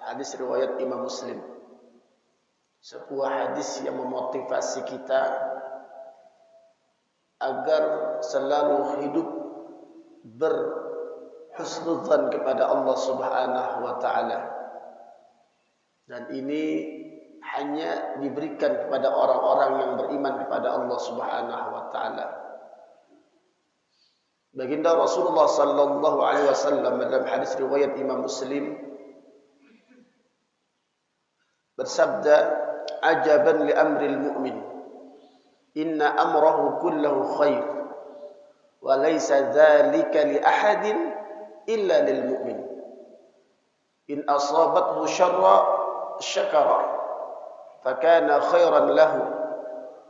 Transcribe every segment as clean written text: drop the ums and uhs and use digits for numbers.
Hadis riwayat Imam Muslim. Sebuah hadis yang memotivasi kita agar selalu hidup berhusnudzan kepada Allah Subhanahu wa taala. Dan ini hanya diberikan kepada orang-orang yang beriman kepada Allah Subhanahu wa taala. Baginda Rasulullah sallallahu alaihi wasallam dalam hadis riwayat Imam Muslim bersabda, "Ajaban li amril mu'min, inna amrahu kullahu khair, wa laysa dzalika li ahadin illa lil mu'min. In asabathu syarra syakara, fakana khairan lahu,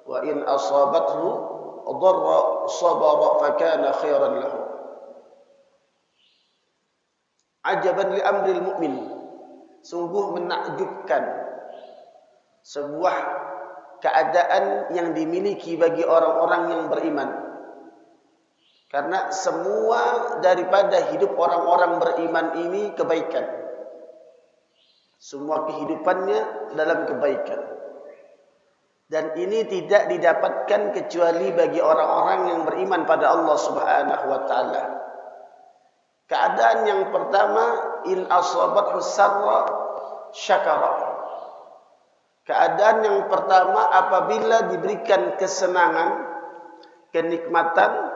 wa in asabathu dharra sabara, fakana khairan lahu." Ajaban li amril mu'min, sungguh menakjubkan sebuah keadaan yang dimiliki bagi orang-orang yang beriman. Karena semua daripada hidup orang-orang beriman ini kebaikan. Semua kehidupannya dalam kebaikan. Dan ini tidak didapatkan kecuali bagi orang-orang yang beriman pada Allah Subhanahu wa taala. Keadaan yang pertama, in asabathu sarra syakara. Keadaan yang pertama, apabila diberikan kesenangan, kenikmatan,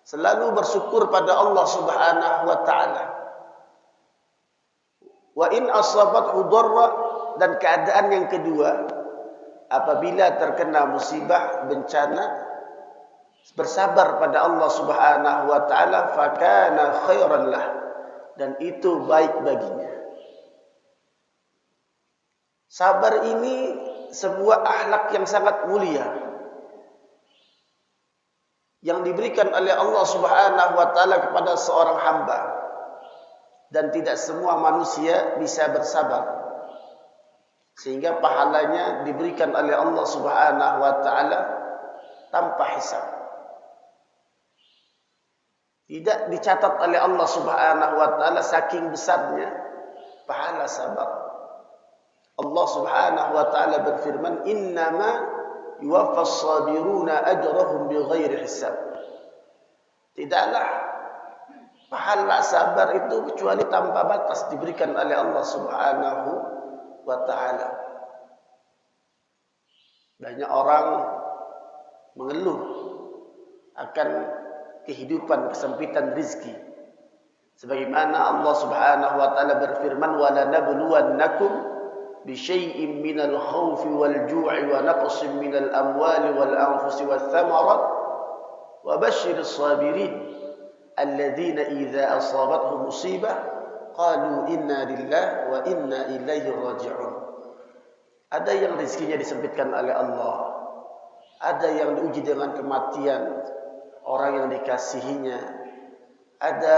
selalu bersyukur pada Allah Subhanahu wa taala. Wa in asabathu dharra, dan keadaan yang kedua, apabila terkena musibah, bencana, bersabar pada Allah Subhanahu wa taala, fakana khairan lah, dan itu baik baginya. Sabar ini sebuah akhlak yang sangat mulia yang diberikan oleh Allah Subhanahu wa taala kepada seorang hamba, dan tidak semua manusia bisa bersabar sehingga pahalanya diberikan oleh Allah Subhanahu wa taala tanpa hisab. Tidak dicatat oleh Allah Subhanahu wa taala saking besarnya pahala sabar. Allah Subhanahu wa taala berfirman, "Innama yuwaffas sabiruna ajrahum bighairi hisab." Tidaklah pahala sabar itu kecuali tanpa batas diberikan oleh Allah Subhanahu wa taala. Banyak orang mengeluh akan kehidupan kesempitan rizki. Sebagaimana Allah Subhanahu wa taala berfirman, "Wa lanabluwannakum bisyai'in minal khawfi wal ju'i wa naqsin minal amwali wal anfusi wath thamarat wa basyyiris sabirin alladzina idza asabatuhum musibah qalu inna lillahi wa inna ilaihi raji'un." Ada yang rezekinya disempitkan oleh Allah, ada yang diuji dengan kematian orang yang dikasihinya, ada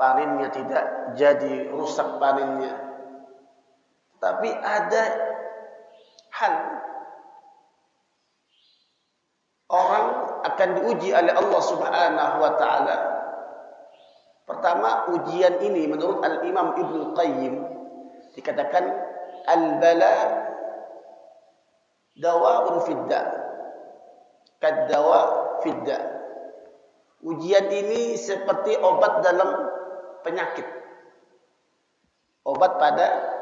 panennya tidak jadi, rusak panennya. Tapi ada hal orang akan diuji oleh Allah Subhanahu wa taala. Pertama, ujian ini menurut Al-Imam Ibnu Qayyim dikatakan al-bala dawa'un fidda, kaddawa fidda. Ujian ini seperti obat dalam penyakit. Obat pada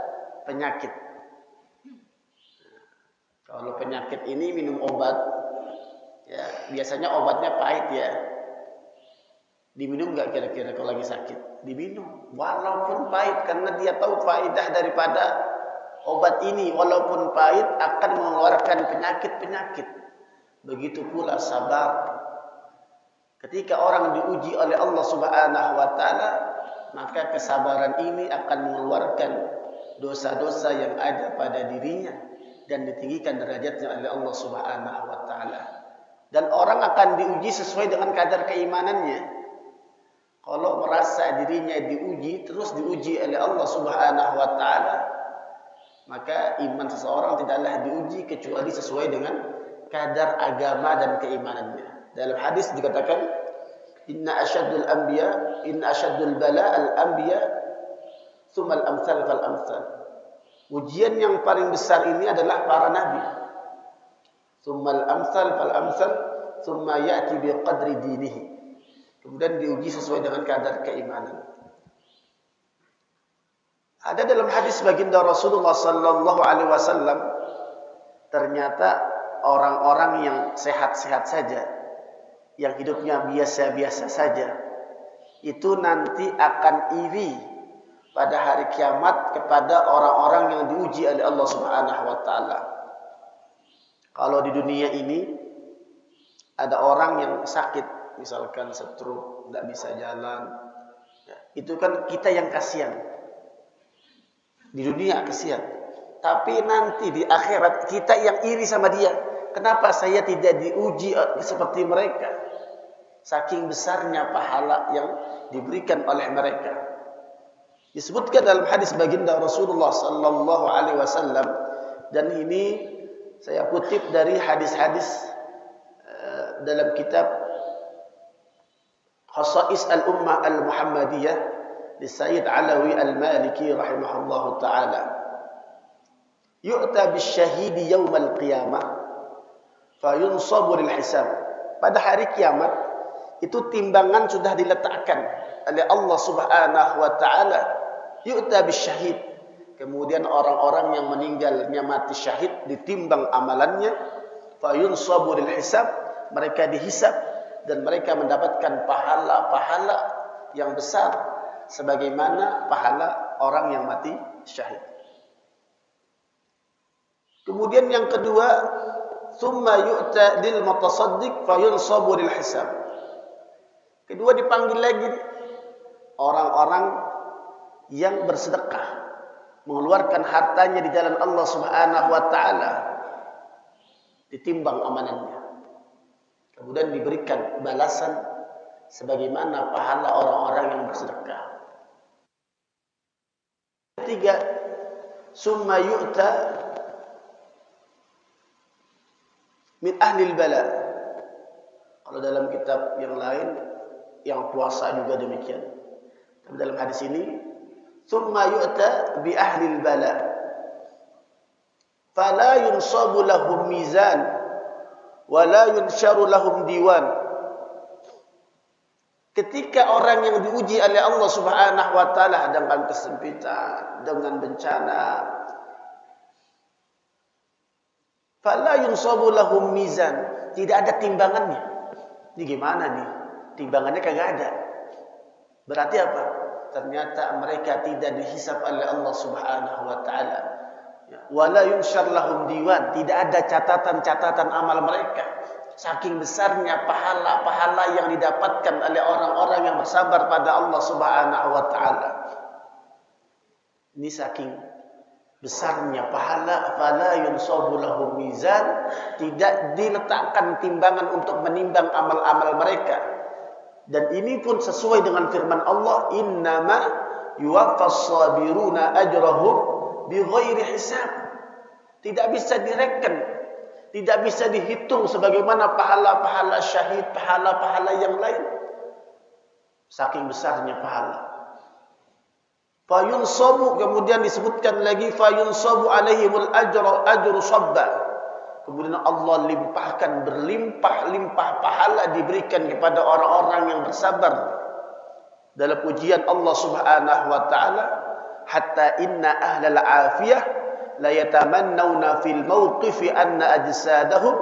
penyakit. Kalau penyakit ini minum obat, ya biasanya obatnya pahit ya. Diminum nggak kira-kira kalau lagi sakit? Diminum, walaupun pahit, karena dia tahu faedah daripada obat ini. Walaupun pahit akan mengeluarkan penyakit-penyakit. Begitu pula sabar. Ketika orang diuji oleh Allah Subhanahu wa taala, maka kesabaran ini akan mengeluarkan dosa-dosa yang ada pada dirinya dan ditinggikan derajatnya oleh Allah Subhanahu wa taala. Dan orang akan diuji sesuai dengan kadar keimanannya. Kalau merasa dirinya diuji, terus diuji oleh Allah Subhanahu wa taala, maka iman seseorang tidaklah diuji kecuali sesuai dengan kadar agama dan keimanannya. Dalam hadis dikatakan, inna asyaddul bala al-anbiya, tsummal amsal fal amsal. Ujian yang paling besar ini adalah para nabi. Tsummal amsal fal amsal, tsumma ya'ti bi qadri dinihi. Kemudian diuji sesuai dengan kadar keimanan. Ada dalam hadis baginda Rasulullah sallallahu alaihi wasallam, ternyata orang-orang yang sehat-sehat saja, yang hidupnya biasa-biasa saja, itu nanti akan iri pada hari kiamat kepada orang-orang yang diuji oleh Allah Subhanahu wa taala. Kalau di dunia ini ada orang yang sakit, misalkan stroke, tidak bisa jalan, itu kan kita yang kasihan. Di dunia kasihan. Tapi nanti di akhirat kita yang iri sama dia. Kenapa saya tidak diuji seperti mereka? Saking besarnya pahala yang diberikan oleh mereka. Disebutkan dalam hadis baginda Rasulullah sallallahu alaihi wasallam, dan ini saya kutip dari hadis-hadis dalam kitab Khasa'is al-Ummah al-Muhammadiyah di Sayyid Alawi al-Maliki rahimahullahu ta'ala. Yu'ta bisyahidi yawmal qiyamah fayunsabu lil hisab. Pada hari kiamat itu timbangan sudah diletakkan oleh Allah Subhanahu wa taala. Yu'ta bisyahid. Kemudian orang-orang yang meninggalnya mati syahid ditimbang amalannya, fayunsabu lil hisab, mereka dihisab dan mereka mendapatkan pahala-pahala yang besar sebagaimana pahala orang yang mati syahid. Kemudian yang kedua, thumma yu'ta lil mutasaddiq fayunsabu lil hisab. Kedua dipanggil lagi orang-orang yang bersedekah, mengeluarkan hartanya di jalan Allah Subhanahu wa taala, ditimbang amanannya. Kemudian diberikan balasan sebagaimana pahala orang-orang yang bersedekah. Ketiga, summa yu'ta min ahlil bala. Kalau dalam kitab yang lain, yang puasa juga demikian. Tapi dalam hadis ini, summa yu'ta bi ahlil bala. Fala yunsabu lahum mizan, wala yunsharu lahum diwan. Ketika orang yang diuji oleh Allah Subhanahu wa taala dengan kesempitan, dengan bencana, fala yunsabu lahum mizan, tidak ada timbangannya. Ini gimana nih? Timbangannya kagak ada. Berarti apa? Ternyata mereka tidak dihisab oleh Allah Subhanahu wa taala. Wala yunshar lahum diwan, tidak ada catatan-catatan amal mereka. Saking besarnya pahala-pahala yang didapatkan oleh orang-orang yang bersabar pada Allah Subhanahu wa taala. Ini saking besarnya pahala, fala yunsabu lahum mizan, tidak diletakkan timbangan untuk menimbang amal-amal mereka. Dan ini pun sesuai dengan firman Allah, innama yuwaffas sabiruna ajrahum bighairi hisab. Tidak bisa direken, tidak bisa dihitung sebagaimana pahala-pahala syahid, pahala-pahala yang lain. Saking besarnya pahala. Fayunsabu, kemudian disebutkan lagi, fayunsabu alaihimul ajru sabba. Kemudian Allah limpahkan, berlimpah-limpah pahala diberikan kepada orang-orang yang bersabar dalam ujian Allah Subhanahu wa taala, hatta inna ahlal afiyah la yatamannawna fil mawqifi anna ajsadahum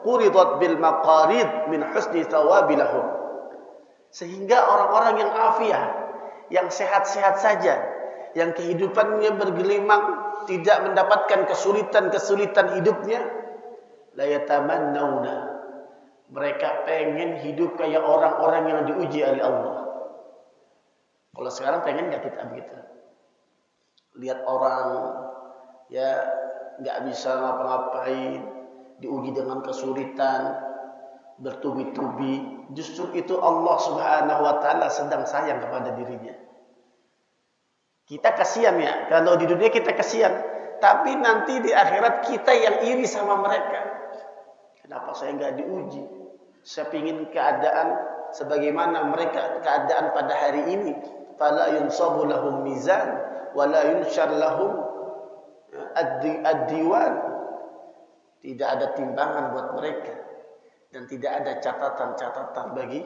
quridat bil maqarid min husni thawabilahum. Sehingga orang-orang yang afiyah, yang sehat-sehat saja, yang kehidupannya bergelimang, tidak mendapatkan kesulitan-kesulitan hidupnya, la yatamannawna, mereka pengen hidup kayak orang-orang yang diuji oleh Allah. Kalau sekarang pengen enggak kita begitu? Lihat orang ya nggak bisa ngapa-ngapain, diuji dengan kesulitan, bertubi-tubi, justru itu Allah Subhanahu wa taala sedang sayang kepada dirinya. Kita kasihan ya, kalau di dunia kita kasihan, tapi nanti di akhirat kita yang iri sama mereka. Kenapa saya nggak diuji? Saya pingin keadaan sebagaimana mereka keadaan pada hari ini. Fala yunsabu lahum mizan la yunshar lahum ad-diwan. Tidak ada timbangan buat mereka dan tidak ada catatan-catatan bagi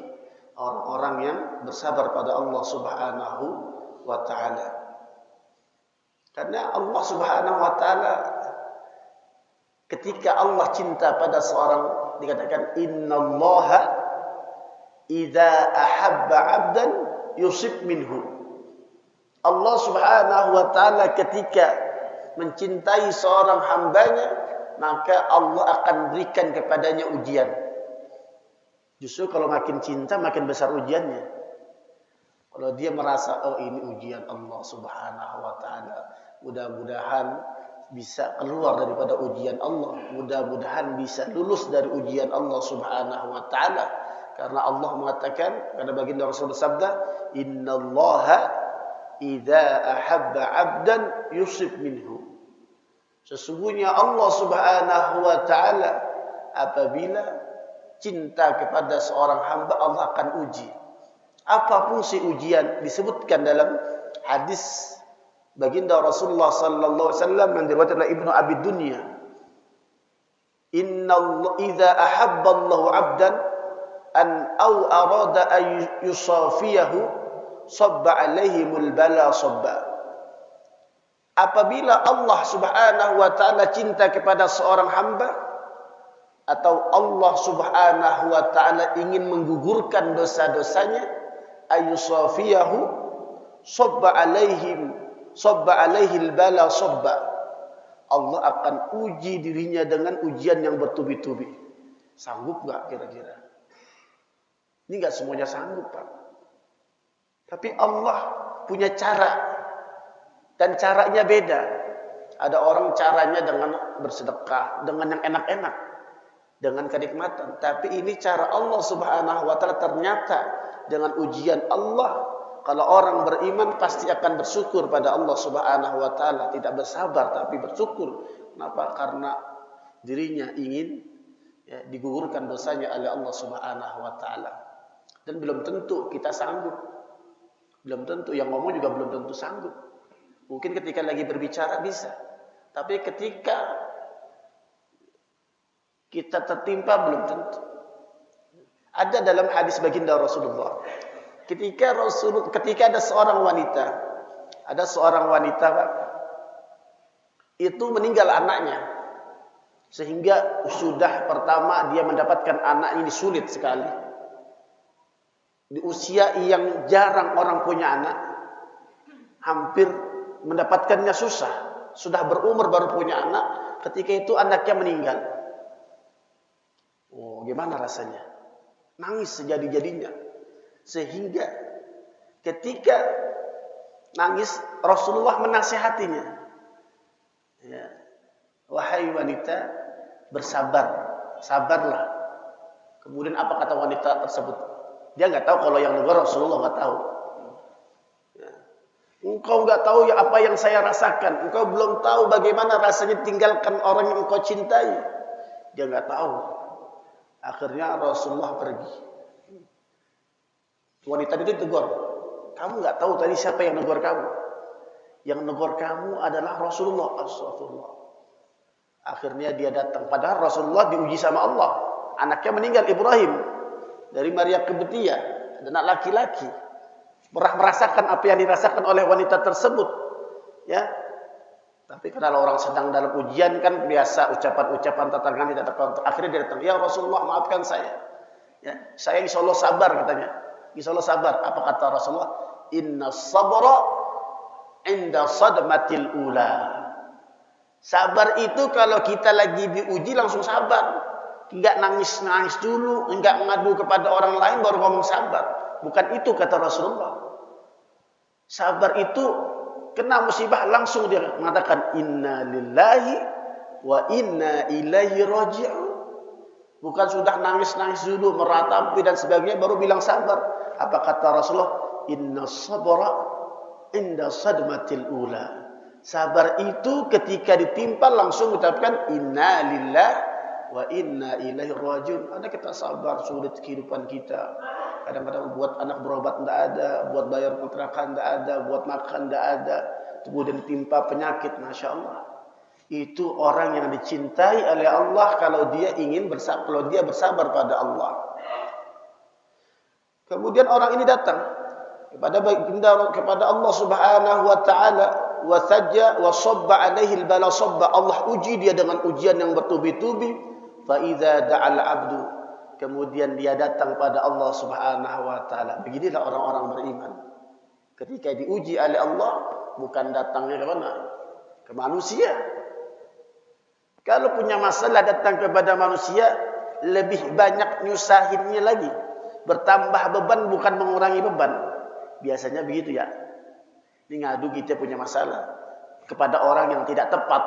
orang-orang yang bersabar pada Allah Subhanahu wa taala. Karena Allah Subhanahu wa taala ketika Allah cinta pada seorang, dikatakan innallaha idza ahabba 'abdan yusib minhu. Allah Subhanahu wa taala ketika mencintai seorang hambanya, maka Allah akan berikan kepadanya ujian. Justru kalau makin cinta makin besar ujiannya. Kalau dia merasa oh ini ujian Allah Subhanahu wa taala, mudah-mudahan bisa keluar daripada ujian Allah, mudah-mudahan bisa lulus dari ujian Allah Subhanahu wa taala. Karena Allah mengatakan, karena baginda Rasul bersabda, innallaha idza ahabba 'abdan yusib minhu. Sesungguhnya Allah Subhanahu wa taala apabila cinta kepada seorang hamba, Allah akan uji. Apapun si ujian, disebutkan dalam hadis baginda Rasulullah sallallahu alaihi wasallam yang diriwayatkan oleh Ibnu Abi Dunya. Inna idza ahabba Allahu 'abdan an aw arada an yusafiyahu sabba alaihimul bala sabba. Apabila Allah Subhanahu wa taala cinta kepada seorang hamba, atau Allah Subhanahu wa taala ingin menggugurkan dosa-dosanya, ayusafiyahu sabba alaihil bala sabba. Allah akan uji dirinya dengan ujian yang bertubi-tubi. Sanggup enggak kira-kira? Ini enggak semuanya sanggup, Pak. Tapi Allah punya cara. Dan caranya beda. Ada orang caranya dengan bersedekah, dengan yang enak-enak, dengan kenikmatan. Tapi ini cara Allah Subhanahu wa taala. Ternyata dengan ujian Allah, kalau orang beriman pasti akan bersyukur pada Allah Subhanahu wa taala, tidak bersabar tapi bersyukur. Kenapa? Karena dirinya ingin digugurkan dosanya oleh Allah Subhanahu wa taala. Dan belum tentu kita sanggup. Belum tentu yang ngomong juga belum tentu sanggup. Mungkin ketika lagi berbicara bisa, tapi ketika kita tertimpa belum tentu. Ada dalam hadis baginda Rasulullah, ketika ada seorang wanita, Pak, itu meninggal anaknya, sehingga sudah pertama dia mendapatkan anak ini sulit sekali. Di usia yang jarang orang punya anak, hampir mendapatkannya susah. Sudah berumur baru punya anak, ketika itu anaknya meninggal. Oh, gimana rasanya? Nangis sejadi-jadinya. Sehingga ketika nangis, Rasulullah menasihatinya. Ya. Wahai wanita, bersabar, sabarlah. Kemudian apa kata wanita tersebut? Dia nggak tahu kalau yang dengar Rasulullah nggak tahu. Engkau enggak tahu ya apa yang saya rasakan. Engkau belum tahu bagaimana rasanya tinggalkan orang yang engkau cintai. Dia enggak tahu. Akhirnya Rasulullah pergi. Wanita itu tegur. Kamu enggak tahu tadi siapa yang negur kamu? Yang negur kamu adalah Rasulullah. Astagfirullah. Akhirnya dia datang. Padahal Rasulullah diuji sama Allah. Anaknya meninggal, Ibrahim. Dari Maria Qibtiyah. Ada anak laki-laki. Merasakan apa yang dirasakan oleh wanita tersebut, ya. Tapi kalau orang sedang dalam ujian kan biasa ucapan-ucapan tantangan tidak terkontrol. Akhirnya dia datang, ya Rasulullah maafkan saya, ya. Saya insya Allah sabar katanya, insya Allah sabar. Apa kata Rasulullah? Inna sabra inda sadmatil ula. Sabar itu kalau kita lagi diuji langsung sabar, enggak nangis-nangis dulu, enggak ngadu kepada orang lain baru ngomong sabar. Bukan itu kata Rasulullah. Sabar itu kena musibah langsung dia mengatakan inna lillahi wa inna ilaihi raji'un. Bukan sudah nangis-nangis dulu, meratapi dan sebagainya baru bilang sabar. Apa kata Rasulullah? Inna sabra inda sadmatil ula. Sabar itu ketika ditimpa langsung ucapkan inna lillahi wa inna ilaihi raji'un. Ada kita sabar sulit kehidupan kita. Kadang-kadang buat anak berobat tidak ada, buat bayar kontrakan tidak ada, buat makan tidak ada. kemudian ditimpa penyakit, Masya Allah. Itu orang yang dicintai oleh Allah kalau dia bersabar pada Allah. Kemudian orang ini datang kepada Allah Subhanahu wa taala, wa sajja wa sabba alaihi al-bala sabba. Allah uji dia dengan ujian yang bertubi-tubi. Fa idza da'al 'abdu, kemudian dia datang pada Allah Subhanahu wa taala. Beginilah orang-orang beriman. Ketika diuji oleh Allah, bukan datangnya ke mana? Ke manusia. Kalau punya masalah datang kepada manusia, lebih banyak nyusahinnya lagi. Bertambah beban bukan mengurangi beban. Biasanya begitu ya. Ini ngadu kita punya masalah kepada orang yang tidak tepat.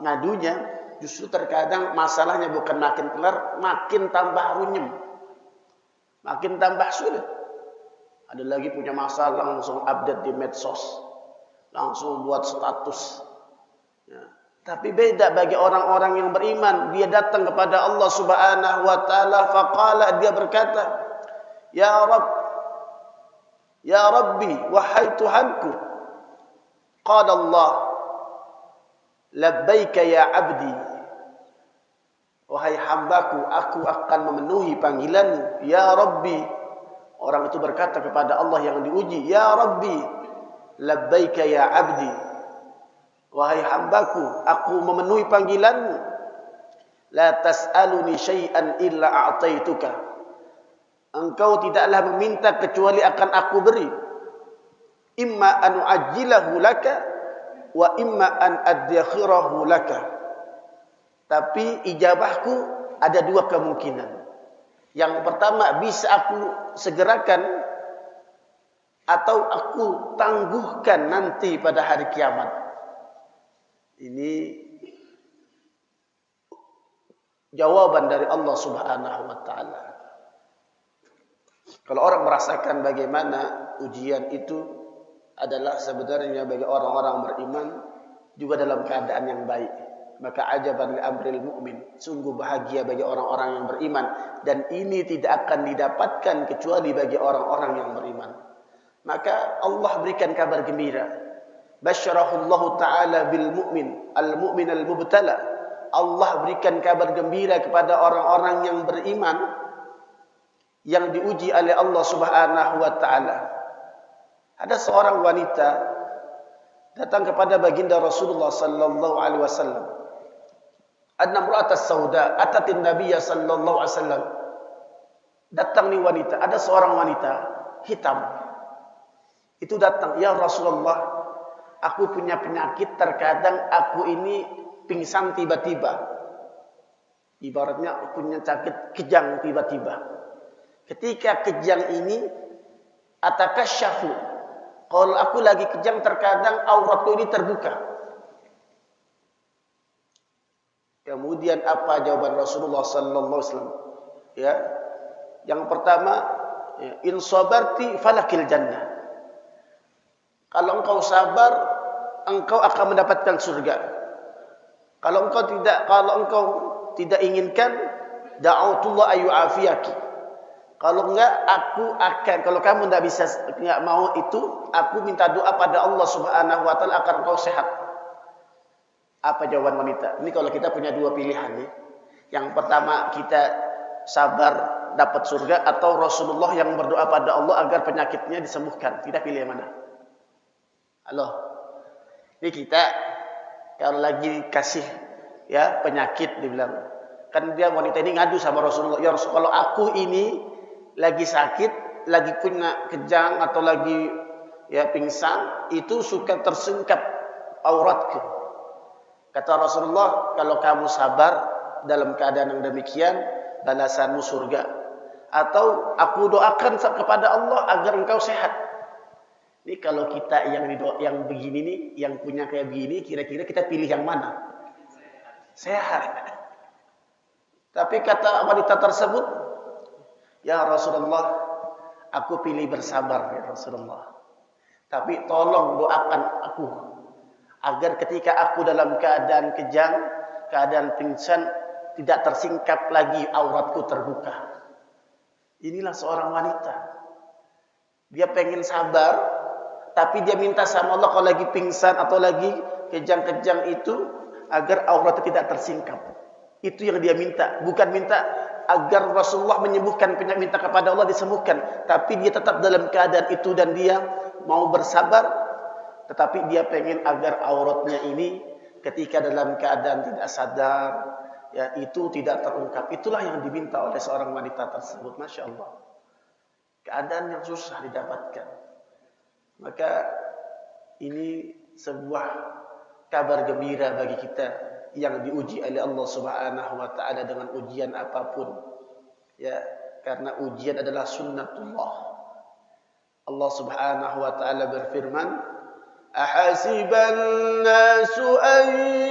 Ngadunya justru terkadang masalahnya bukan makin kelar, makin tambah runyem. Makin tambah sulit. Ada lagi punya masalah langsung update di medsos. Langsung buat status. Ya. Tapi beda bagi orang-orang yang beriman. Dia datang kepada Allah Subhanahu wa taala, faqala, dia berkata, Ya Rabb, Ya Rabbi, wahai Tuhanku. Qala Allah, labbaika ya abdi. Wahai hambaku, aku akan memenuhi panggilanmu. Ya Rabbi. Orang itu berkata kepada Allah yang diuji, Ya Rabbi, labbaika ya abdi. Wahai hambaku, aku memenuhi panggilanmu. La tas'aluni syai'an illa a'taituka. Engkau tidaklah meminta kecuali akan aku beri. Imma an u'ajjilahu laka wa imma an addakhirahu laka. Tapi ijabahku ada dua kemungkinan. Yang pertama, bisa aku segerakan atau aku tangguhkan nanti pada hari kiamat. Ini jawaban dari Allah Subhanahu wa taala. Kalau orang merasakan bagaimana ujian itu adalah sebenarnya bagi orang-orang beriman juga dalam keadaan yang baik, maka ajaban li amril mu'min, sungguh bahagia bagi orang-orang yang beriman, dan ini tidak akan didapatkan kecuali bagi orang-orang yang beriman. Maka Allah berikan kabar gembira. Basyarahullahu ta'ala bil mu'min, al-mu'min al-mubtala. Allah berikan kabar gembira kepada orang-orang yang beriman yang diuji oleh Allah Subhanahu wa ta'ala. Ada seorang wanita datang kepada baginda Rasulullah sallallahu alaihi wasallam. Anna imra'atan sauda atatin nabiyya sallallahu alaihi wasallam. Datang nih wanita, ada seorang wanita hitam. Itu datang, ya Rasulullah, aku punya penyakit, terkadang aku ini pingsan tiba-tiba. Ibaratnya punya sakit kejang tiba-tiba. Ketika kejang ini, atakasyafu. Kalau aku lagi kejang, terkadang auratku ini terbuka. Kemudian apa jawaban Rasulullah sallallahu alaihi wasallam? Ya. Yang pertama, in sabarti falakil jannah. Kalau engkau sabar, engkau akan mendapatkan surga. Kalau engkau tidak inginkan, da'autullah ayyu'afiyaki. Kalau enggak, kalau kamu enggak mau itu, aku minta doa pada Allah Subhanahu wa taala agar engkau sehat. Apa jawaban wanita? Ini kalau kita punya dua pilihan nih. Yang pertama, kita sabar dapat surga, atau Rasulullah yang berdoa pada Allah agar penyakitnya disembuhkan. Kita pilih yang mana? Halo. Ini kita kalau lagi kasih ya penyakit, dibilang, kan dia wanita ini ngadu sama Rasulullah, ya Rasul, kalau aku ini lagi sakit, lagi punya kejang atau lagi ya pingsan, itu suka tersingkap auratku. Kata Rasulullah, kalau kamu sabar dalam keadaan yang demikian, balasanmu surga. Atau aku doakan kepada Allah agar engkau sehat. Ini kalau kita yang begini nih, yang punya kayak begini, kira-kira kita pilih yang mana? Sehat. Tapi kata wanita tersebut, ya Rasulullah, aku pilih bersabar ya Rasulullah. Tapi tolong doakan aku agar ketika aku dalam keadaan kejang, keadaan pingsan, tidak tersingkap lagi auratku terbuka. Inilah seorang wanita. Dia pengen sabar, tapi dia minta sama Allah kalau lagi pingsan atau lagi kejang-kejang itu agar auratnya tidak tersingkap. Itu yang dia minta, bukan minta agar Rasulullah menyembuhkan penyakit, minta kepada Allah disembuhkan, tapi dia tetap dalam keadaan itu dan dia mau bersabar, tetapi dia pengen agar auratnya ini ketika dalam keadaan tidak sadar, ya itu tidak terungkap. Itulah yang diminta oleh seorang wanita tersebut. Masya Allah, keadaan yang susah didapatkan. Maka ini sebuah kabar gembira bagi kita yang diuji oleh Allah Subhanahu wa taala dengan ujian apapun. Ya, karena ujian adalah sunnatullah. Allah Subhanahu wa taala berfirman, "Ahasiban nasu an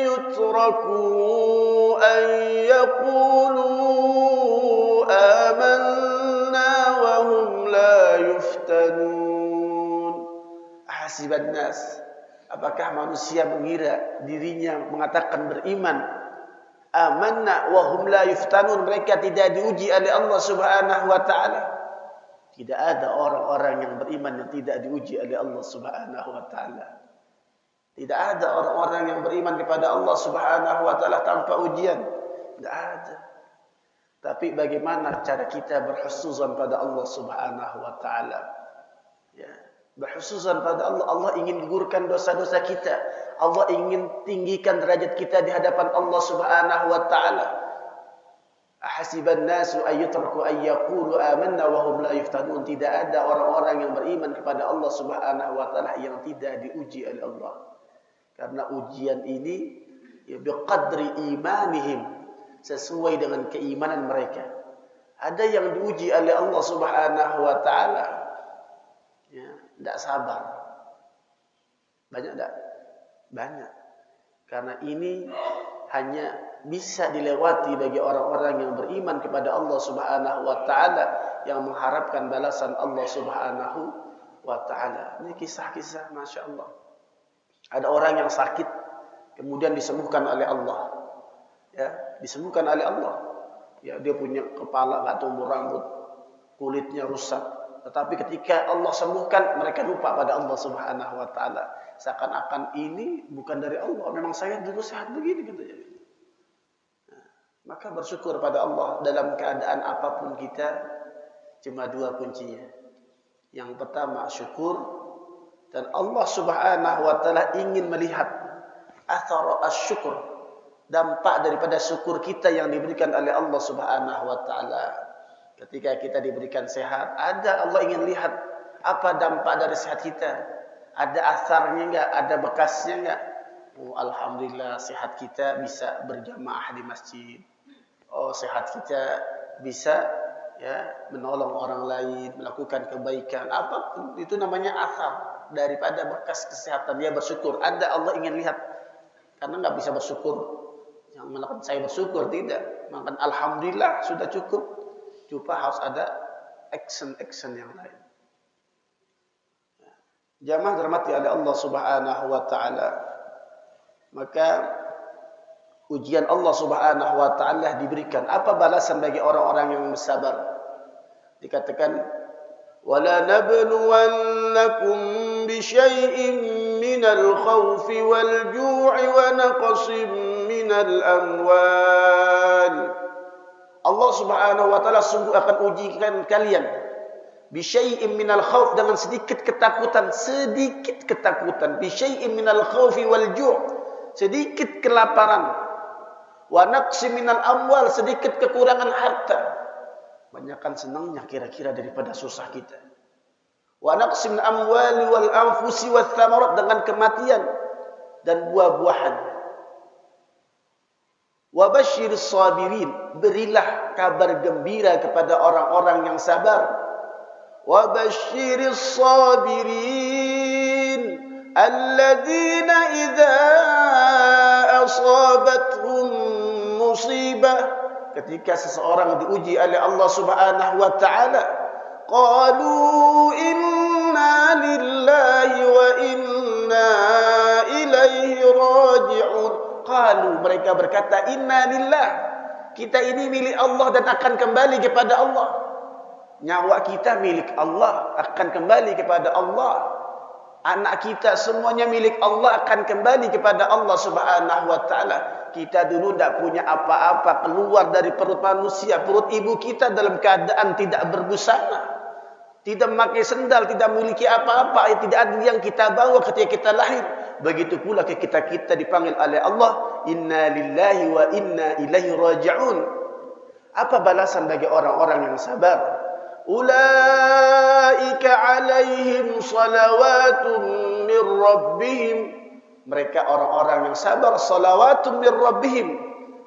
yutraku an yaqulu amanna wa hum la yuftanun." Ahasiban nas, apakah manusia mengira dirinya mengatakan beriman, amanna wa hum la yuftanun, mereka tidak diuji oleh Allah Subhanahu wa taala? Tidak ada orang-orang yang beriman yang tidak diuji oleh Allah Subhanahu wa taala. Tidak ada orang-orang yang beriman kepada Allah Subhanahu wa taala tanpa ujian. Tidak ada. Tapi bagaimana cara kita berhusnuzan pada Allah Subhanahu wa taala? Ya, berhusnuzan pada Allah. Allah ingin gugurkan dosa-dosa kita. Allah ingin tinggikan derajat kita di hadapan Allah Subhanahu wa taala. Ahasiban nasu ayyutraku ayyaqulu amanna wa hum la yuftanun. Tidak ada orang-orang yang beriman kepada Allah Subhanahu wa taala yang tidak diuji oleh Allah. Karena ujian ini ya biqadri imanihim, sesuai dengan keimanan mereka. Ada yang diuji oleh Allah Subhanahu wa taala, ya, tidak sabar. Banyak tak? Banyak. Karena ini hanya bisa dilewati bagi orang-orang yang beriman kepada Allah Subhanahu wa taala, yang mengharapkan balasan Allah Subhanahu wa taala. Ini kisah-kisah Masya Allah. Ada orang yang sakit kemudian disembuhkan oleh Allah. Ya, disembuhkan oleh Allah. Ya, dia punya kepala enggak tumbuh rambut, kulitnya rusak. Tetapi ketika Allah sembuhkan, mereka lupa pada Allah Subhanahu wa taala. Seakan-akan ini bukan dari Allah. Memang saya dulu sehat begini katanya. Nah, maka bersyukur pada Allah dalam keadaan apapun kita. Cuma dua kuncinya. Yang pertama syukur, dan Allah Subhanahu wa taala ingin melihat athar asy-syukur, dampak daripada syukur kita yang diberikan oleh Allah Subhanahu wa taala. Ketika kita diberikan sehat, ada Allah ingin lihat apa dampak dari sehat kita. Ada asarnya enggak? Ada bekasnya enggak? Oh, alhamdulillah sehat kita bisa berjamaah di masjid. Oh, sehat kita bisa ya menolong orang lain, melakukan kebaikan. Apapun itu namanya asar daripada bekas kesehatan. Dia bersyukur. Ada Allah ingin lihat. Karena enggak bisa bersyukur yang melakukan saya bersyukur, tidak. Maka alhamdulillah sudah cukup. Cuma harus ada action yang lain. Jamaah dirahmati oleh Allah Subhanahu wa taala. Maka ujian Allah Subhanahu wa taala diberikan. Apa balasan bagi orang-orang yang bersabar? Dikatakan, "Wala nabluwannakum bi syai'in minal khawfi wal ju'i wa naqsin minal amwal." Allah Subhanahu wa taala sungguh akan ujikan kalian bisyai'in minal khauf, dengan sedikit ketakutan, bisyai'in minal khaufi wal ju', sedikit kelaparan, wa naqsi minal amwal, sedikit kekurangan harta. Banyakkan senangnya kira-kira daripada susah kita. Wa naqsi min amwali wal anfusi wath thamarat, dengan kematian dan buah-buahan. Wa basyiris sabirin, berilah kabar gembira kepada orang-orang yang sabar. Wa basyiris sabirin alladzina idza asabatuhum musibah, ketika seseorang diuji oleh Allah Subhanahu wa taala, qalu inna lillahi wa inna ilaihi raji'un. Qalu, mereka berkata, inna lillah, kita ini milik Allah dan akan kembali kepada Allah. Nyawa kita milik Allah, akan kembali kepada Allah. Anak kita semuanya milik Allah, akan kembali kepada Allah Subhanahu wa taala. Kita dulu tidak punya apa-apa, keluar dari perut manusia, perut ibu kita dalam keadaan tidak berbusana, tidak memakai sendal, tidak memiliki apa-apa, tidak ada yang kita bawa ketika kita lahir. Begitu pula ketika kita dipanggil oleh Allah, inna lillahi wa inna ilaihi raji'un. Apa balasan bagi orang-orang yang sabar? Ulaika alaihim salawatun min rabbihim. Mereka orang-orang yang sabar, salawatun min rabbihim.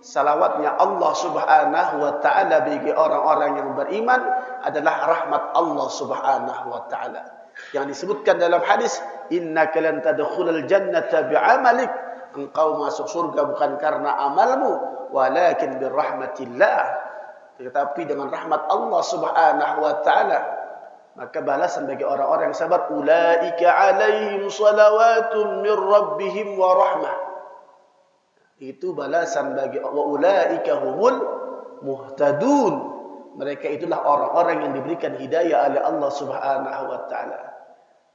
Salawatnya Allah Subhanahu wa taala bagi orang-orang yang beriman adalah rahmat Allah Subhanahu wa taala. Yang disebutkan dalam hadis, innaka lan tadkhulal jannata bi'amalik. Engkau masuk surga bukan karena amalmu, walakin birahmatillah. Tetapi dengan rahmat Allah Subhanahu wa taala. Maka balasan bagi orang-orang yang sabar, ulaika alaihim salawatun min rabbihim wa rahmah. Itu balasan bagi wa ulaika humul muhtadun. Mereka itulah orang-orang yang diberikan hidayah oleh Allah Subhanahu wa taala.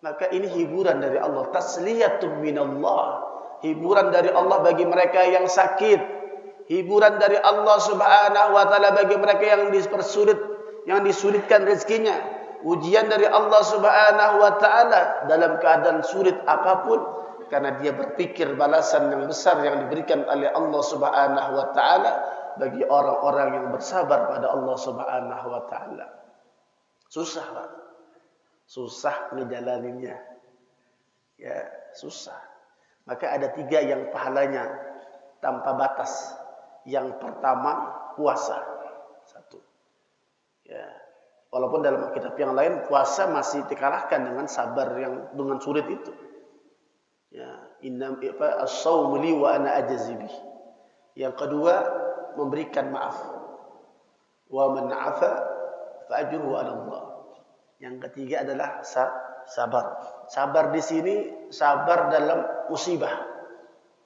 Maka ini hiburan dari Allah, tasliyatun minallah. Hiburan dari Allah bagi mereka yang sakit. Hiburan dari Allah Subhanahu wa taala bagi mereka yang dipersulit, yang disulitkan rezekinya. Ujian dari Allah Subhanahu wa taala dalam keadaan sulit apapun, karena dia berpikir balasan yang besar yang diberikan oleh Allah Subhanahu wa taala bagi orang-orang yang bersabar pada Allah Subhanahu wa taala. Susah, Pak. Susah ngejalaninnya. Ya, susah. Maka ada 3 yang pahalanya tanpa batas. Yang pertama, puasa. 1. Ya. Walaupun dalam kitab yang lain puasa masih dikalahkan dengan sabar yang dengan sulit itu. Ya, inna as-shaumu li wa ana ajzi bih. Yang kedua, memberikan maaf. Wa man 'afa fa ajruhu 'ala Allah. Yang ketiga adalah sabar. Sabar di sini sabar dalam musibah.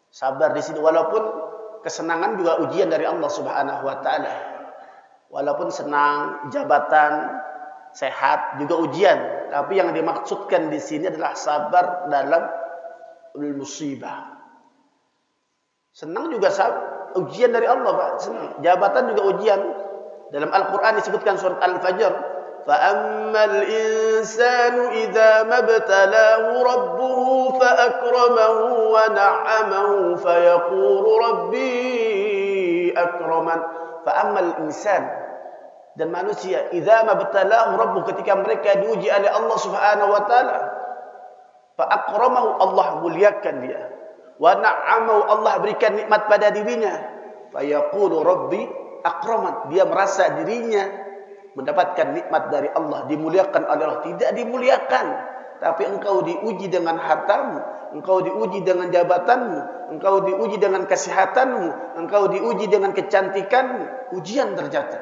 Sabar di sini walaupun kesenangan juga ujian dari Allah Subhanahu wa taala. Walaupun senang, jabatan, sehat juga ujian, tapi yang dimaksudkan di sini adalah sabar dalam musibah. Senang juga ujian dari Allah, Pak. Senang. Jabatan juga ujian. Dalam Al-Qur'an disebutkan surat Al-Fajr, فَأَمَّا الْإِنسَانُ إِذَا مَبْتَلَاهُ رَبُّهُ فَأَكْرَمَهُ وَنَعَّمَهُ فَيَقُولُ رَبِّي أَكْرَمَنِ. فَأَمَّا الْإِنسَانُ, dan manusia, إِذَا مَبْتَلَاهُ رَبُّهُ, ketika mereka diuji oleh Allah Subhanahu wa taala, فَأَكْرَمَهُ, Allah muliakan dia, وَنَعَّمَهُ, Allah berikan nikmat pada dirinya, فَيَقُولُ رَبِّي أَكْرَمَنِ, dia merasa dirinya mendapatkan nikmat dari Allah, dimuliakan oleh Allah. Tidak dimuliakan, tapi engkau diuji dengan hartamu, engkau diuji dengan jabatanmu, engkau diuji dengan kesehatanmu, engkau diuji dengan kecantikanmu. Ujian terjata.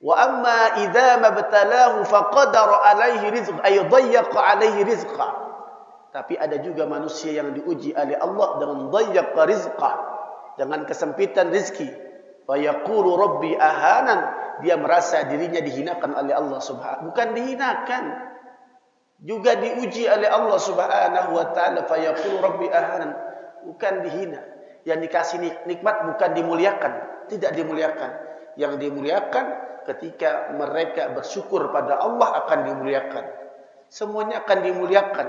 Wa amma idza mabtalahu faqadara alaihi rizqah, ay dayyaqa alaihi rizqah. Tapi ada juga manusia yang diuji oleh Allah dengan dayyaqa rizqah, dengan kesempitan rezeki. Fa yaqulu rabbi ahanan, dia merasa dirinya dihinakan oleh Allah Subhanahu. Bukan dihinakan, juga diuji oleh Allah Subhanahu wa taala. Fa yaqulu rabbi ahanan, bukan dihina. Yang dikasih nikmat bukan dimuliakan, tidak dimuliakan. Yang dimuliakan ketika mereka bersyukur pada Allah akan dimuliakan. Semuanya akan dimuliakan.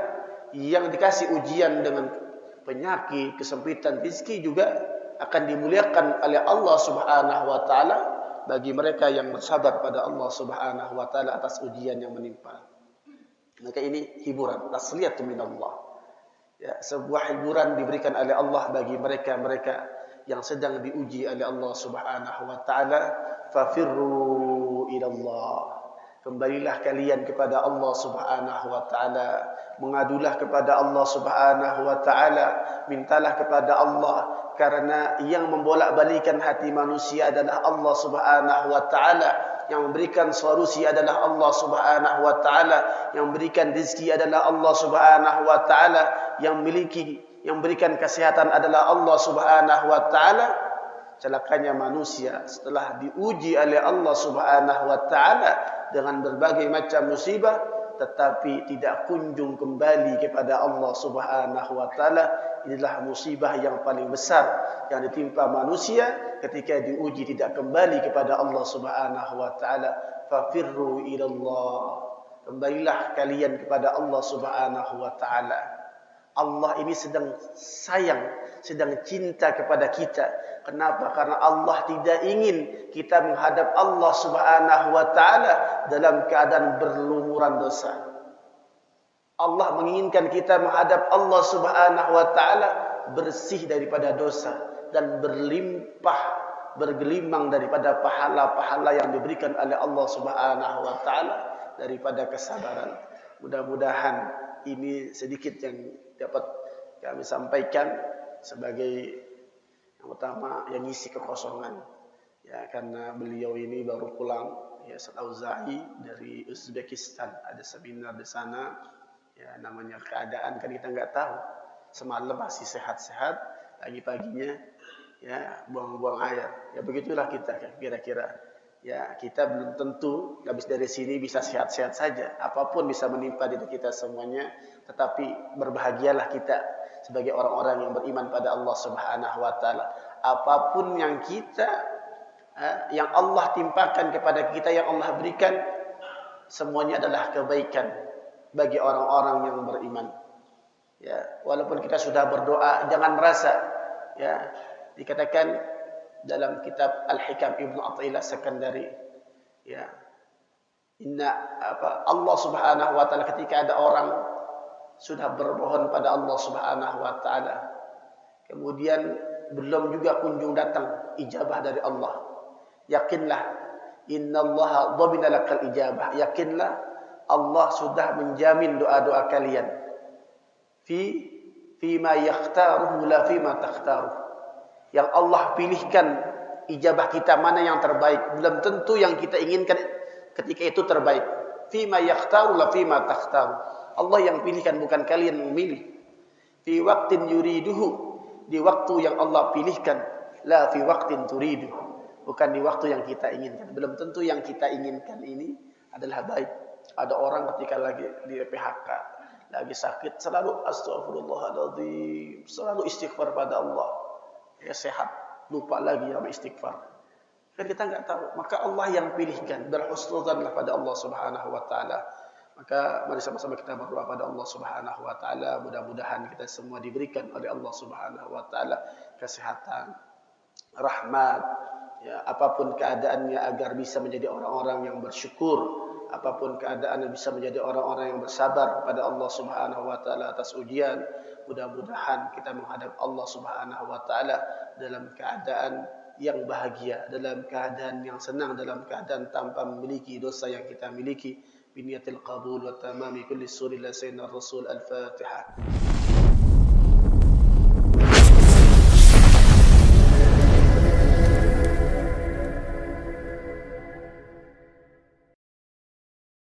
Yang dikasih ujian dengan penyakit, kesempitan rezeki juga akan dimuliakan oleh Allah Subhanahu wa taala bagi mereka yang bersabar pada Allah Subhanahu wa taala atas ujian yang menimpa. Maka ini hiburan, tasliyatun minallah. Ya, sebuah hiburan diberikan oleh Allah bagi mereka-mereka yang sedang diuji oleh Allah Subhanahu wa taala. Fafirru ilallah. Kembalilah kalian kepada Allah Subhanahu wa taala, mengadulah kepada Allah Subhanahu wa taala, mintalah kepada Allah, karena yang membolak-balikan hati manusia adalah Allah Subhanahu wa taala, yang memberikan solusi adalah Allah Subhanahu wa taala, yang memberikan rezeki adalah Allah Subhanahu wa taala, yang memberikan kesehatan adalah Allah Subhanahu wa taala. Celakanya manusia setelah diuji oleh Allah Subhanahu wa taala dengan berbagai macam musibah, tetapi tidak kunjung kembali kepada Allah Subhanahu wa taala. Inilah musibah yang paling besar yang ditimpa manusia ketika diuji tidak kembali kepada Allah Subhanahu wa taala. Fafirru ilallah, kembalilah kalian kepada Allah Subhanahu wa taala. Allah ini sedang sayang, sedang cinta kepada kita. Kenapa? Karena Allah tidak ingin kita menghadap Allah Subhanahu wa taala dalam keadaan berlumuran dosa. Allah menginginkan kita menghadap Allah Subhanahu wa taala bersih daripada dosa dan berlimpah, bergelimang daripada pahala-pahala yang diberikan oleh Allah Subhanahu wa taala daripada kesabaran. Mudah-mudahan ini sedikit yang dapat kami sampaikan sebagai yang utama yang ngisi kekosongan. Ya, karena beliau ini baru pulang, ya, Ustaz Auza'i dari Uzbekistan, ada seminar di sana. Ya, namanya keadaan kan kita nggak tahu. Semalam masih sehat-sehat, pagi-paginya ya buang-buang air. Ya begitulah kita kan kira-kira. Ya, kita belum tentu habis dari sini bisa sehat-sehat saja. Apapun bisa menimpa diri kita semuanya, tetapi berbahagialah kita sebagai orang-orang yang beriman pada Allah Subhanahu wa taala. Apapun yang kita yang Allah timpakan kepada kita, yang Allah berikan, semuanya adalah kebaikan bagi orang-orang yang beriman. Ya, walaupun kita sudah berdoa, jangan merasa, ya, dikatakan dalam kitab Al-Hikam Ibnu Athaillah Sekandari, ya, Allah Subhanahu wa taala ketika ada orang sudah bermohon pada Allah Subhanahu wa taala, kemudian belum juga kunjung datang ijabah dari Allah, yakinlah innallaha dhamina lakal ijabah, yakinlah Allah sudah menjamin doa-doa kalian fi ma yakhtaruhu la fi ma takhtaruh. Yang Allah pilihkan ijabah kita mana yang terbaik, belum tentu yang kita inginkan ketika itu terbaik. Fi ma yakhtaru la fi ma takhtaru. Allah yang pilihkan, bukan kalian memilih. Fi waqtin yuriduhu, di waktu yang Allah pilihkan. La fi waqtin turiduhu, bukan di waktu yang kita inginkan. Belum tentu yang kita inginkan ini adalah baik. Ada orang ketika lagi di PHK, lagi sakit, selalu astagfirullahaladzim, selalu istighfar pada Allah. Ya, sehat, lupa lagi sama istighfar. Kan kita nggak tahu. Maka Allah yang pilihkan. Berhusnudzanlah pada Allah Subhanahu wa taala. Maka mari sama-sama kita berdoa pada Allah Subhanahu wa taala, mudah-mudahan kita semua diberikan oleh Allah Subhanahu wa taala kesehatan, rahmat, ya, apapun keadaannya agar bisa menjadi orang-orang yang bersyukur. Apapun keadaannya bisa menjadi orang-orang yang bersabar pada Allah Subhanahu wa taala atas ujian. Mudah-mudahan kita menghadap Allah Subhanahu wa taala dalam keadaan yang bahagia, dalam keadaan yang senang, dalam keadaan tanpa memiliki dosa yang kita miliki. Biniyatil qabul wa tamami kulli suri la sayyidina Rasul. Al-Fatihah.